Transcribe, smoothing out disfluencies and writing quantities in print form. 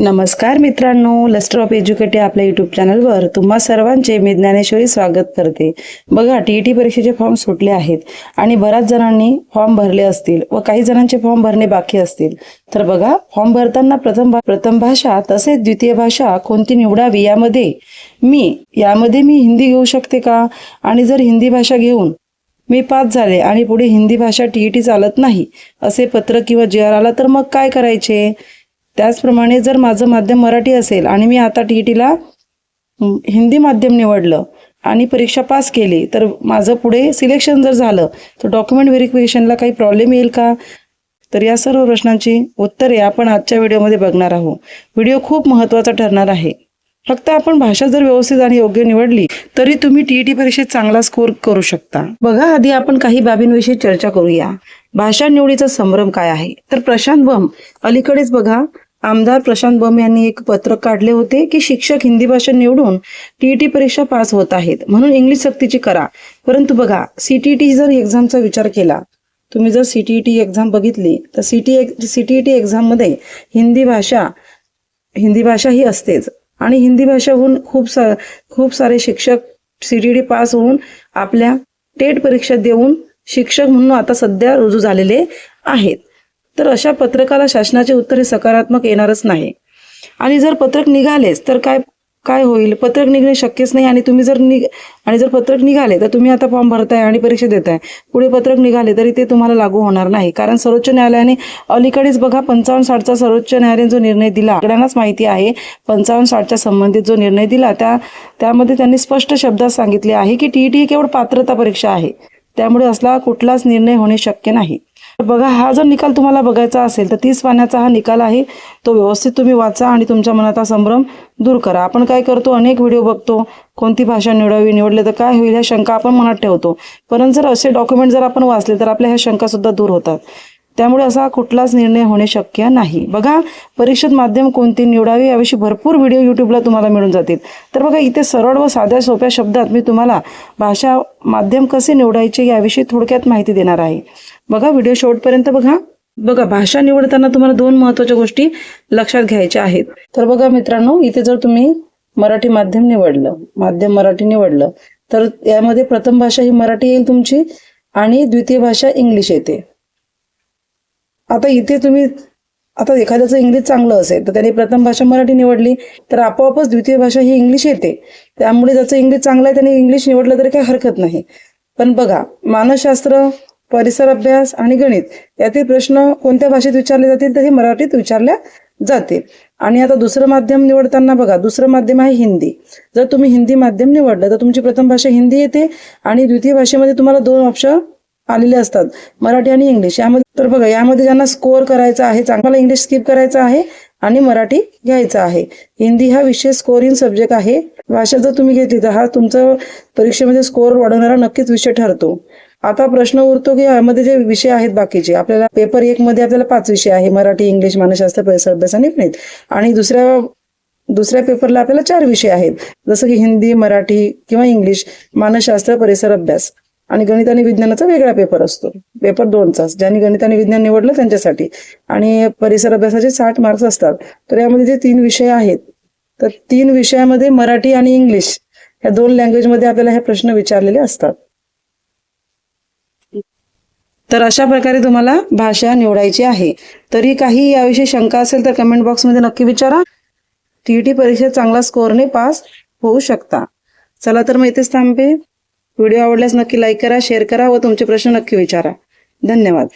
नमस्कार मित्रांनो, lustre of एज्युकेटिव्ह आपल्या यूट्यूब चॅनलवर तुम्हा सर्वांचे मी ज्ञानेश्वरी स्वागत करते। बघा, टीईटी परीक्षेचे फॉर्म सुटले आहेत आणि बऱ्याच जणांनी फॉर्म भरले असतील व काही जणांचे फॉर्म भरणे बाकी असतील। तर बघा, फॉर्म भरताना प्रथम भाषा तसेच द्वितीय भाषा कोणती निवडावी यामध्ये मी हिंदी घेऊ शकते का, आणि जर हिंदी भाषा घेऊन मी पास झाले आणि पुढे हिंदी भाषा टीईटी चालत नाही असे पत्र किंवा जीआर आला तर मग काय करायचे। त्याचप्रमाणे जर माझं माध्यम मराठी असेल आणि मी आता टीईटीला हिंदी माध्यम निवडलं आणि परीक्षा पास केली तर माझं पुढे सिलेक्शन जर झालं तर डॉक्युमेंट व्हेरिफिकेशनला काही प्रॉब्लेम येईल का। तर या सर्व प्रश्नांची उत्तरे आपण आजच्या व्हिडिओमध्ये बघणार आहोत। व्हिडिओ खूप महत्त्वाचा ठरणार आहे। फक्त आपण भाषा जर व्यवस्थित आणि योग्य निवडली तरी तुम्ही टीईटी परीक्षेत चांगला स्कोर करू शकता। बघा, आधी आपण काही बाबींविषयी चर्चा करूया। भाषा निवडीचा संभ्रम काय आहे, तर प्रशांत बंब अलीकडेच बघा, आमदार प्रशांत बंब यांनी एक पत्रक काढले होते की शिक्षक हिंदी भाषा निवडून टीईटी परीक्षा पास होत आहेत, म्हणून इंग्लिश सक्तीची करा। परंतु बघा, सीटीईटी जर एक्झामचा विचार केला, तुम्ही जर सीटीईटी एक्झाम बघितली तर सीटीईटी एक्झाम मध्ये हिंदी भाषा ही असतेच आणि हिंदी भाषा होऊन खूप सारे शिक्षक सीटीईटी पास होऊन आपल्या टेट परीक्षा देऊन शिक्षक म्हणून आता सध्या रुजू झालेले आहेत। तर अशा पत्रकाला शासनाचे उत्तर हे सकारात्मक येणारच नाही। आणि जर पत्रक निघालेच तर काय होईल, पत्रक निघणे शक्यच नाही। आणि तुम्ही जर पत्रक निघाले तर तुम्ही आता फॉर्म भरताय आणि परीक्षा देताय, पुढे पत्रक निघाले तरी ते तुम्हाला लागू होणार नाही। कारण सर्वोच्च न्यायालयाने अलीकडेच बघा 55-60चा सर्वोच्च न्यायालयाने जो निर्णय दिला, सगळ्यांनाच माहिती आहे 55-60च्या संबंधित जो निर्णय दिला त्यामध्ये त्यांनी स्पष्ट शब्दात सांगितले आहे की टीईटी केवळ पात्रता परीक्षा आहे, त्यामुळे असला कुठलाच निर्णय होणे शक्य नाही। बघा, हा जर निकाल तुम्हाला बघायचा असेल तर 30 पानाचा हा निकाल आहे, तो व्यवस्थित तुम्ही वाचा आणि तुमच्या मनाचा संभ्रम दूर करा। आपण काय करतो, अनेक व्हिडिओ बघतो, कोणती भाषा निवडले तर काय होईल ह्या शंका आपण मनात ठेवतो, परंतु जर असे डॉक्युमेंट जर आपण वाचले तर आपल्या ह्या शंका सुद्धा दूर होतात। त्यामुळे असा कुठलाच निर्णय होणे शक्य नाही। बघा, परीक्षेत माध्यम कोणती निवडावी याविषयी भरपूर व्हिडिओ यूट्यूबला तुम्हाला मिळून जातील। तर बघा, इथे सरळ व साध्या सोप्या शब्दात मी तुम्हाला भाषा माध्यम कसे निवडायचे याविषयी थोडक्यात माहिती देणार आहे। बघा, व्हिडिओ शेवटपर्यंत बघा, भाषा निवडताना तुम्हाला 2 महत्त्वाच्या गोष्टी लक्षात घ्यायच्या आहेत। तर बघा मित्रांनो, इथे जर तुम्ही मराठी माध्यम मराठी निवडलं तर यामध्ये प्रथम भाषा ही मराठी येईल तुमची आणि द्वितीय भाषा इंग्लिश येते। आता एखाद्याचं इंग्लिश चांगलं असेल तर त्याने प्रथम भाषा मराठी निवडली तर आपोआपच द्वितीय भाषा ही इंग्लिश येते। त्यामुळे ज्याचं इंग्लिश चांगलं आहे त्याने इंग्लिश निवडलं तरी काही हरकत नाही। पण बघा, मानसशास्त्र, परिसर अभ्यास आणि गणित यातील प्रश्न कोणत्या भाषेत विचारले जातील तर हे मराठीत विचारल्या जातील। आणि आता दुसरं माध्यम निवडताना बघा, दुसरं माध्यम आहे हिंदी। जर तुम्ही हिंदी माध्यम निवडलं तर तुमची प्रथम भाषा हिंदी येते आणि द्वितीय भाषेमध्ये तुम्हाला 2 ऑप्शन आलेले असतात, मराठी आणि इंग्लिश। तर बघा, यामध्ये ज्यांना स्कोअर करायचा आहे, चांगला इंग्लिश स्किप करायचा आहे आणि मराठी घ्यायचा आहे। हिंदी हा विषय स्कोरिंग सब्जेक्ट आहे। भाषा जर तुम्ही घेतली तर हा तुमचा परीक्षेमध्ये स्कोअर वाढवणारा नक्कीच विषय ठरतो। आता प्रश्न उरतो की यामध्ये जे विषय आहेत बाकीचे, आपल्याला पेपर 1 मध्ये आपल्याला 5 विषय आहे, मराठी, इंग्लिश, मानसशास्त्र, परिसर अभ्यास आणि गणित। आणि दुसऱ्या पेपरला आपल्याला 4 विषय आहेत, जसं की हिंदी, मराठी किंवा इंग्लिश, मानसशास्त्र, परिसर अभ्यास आणि गणित आणि विज्ञानाचा वेगळा पेपर असतो, पेपर 2चाच। ज्यांनी गणित आणि विज्ञान निवडलं त्यांच्यासाठी। आणि परिसर अभ्यासाचे 60 मार्क्स असतात। तर यामध्ये जे 3 विषय आहेत तर 3 विषयामध्ये मराठी आणि इंग्लिश या 2 लँग्वेजमध्ये आपल्याला हे प्रश्न विचारलेले असतात। तर अशा प्रकारे तुम्हाला भाषा निवडायची आहे। तरी काही याविषयी शंका असेल तर कमेंट बॉक्समध्ये नक्की विचारा। टीईटी परीक्षेत चांगला स्कोअरने पास होऊ शकता। चला तर मग इथेच थांबते। व्हिडिओ आवडल्यास नक्की लाईक करा, शेअर करा व तुमचे प्रश्न नक्की विचारा। धन्यवाद।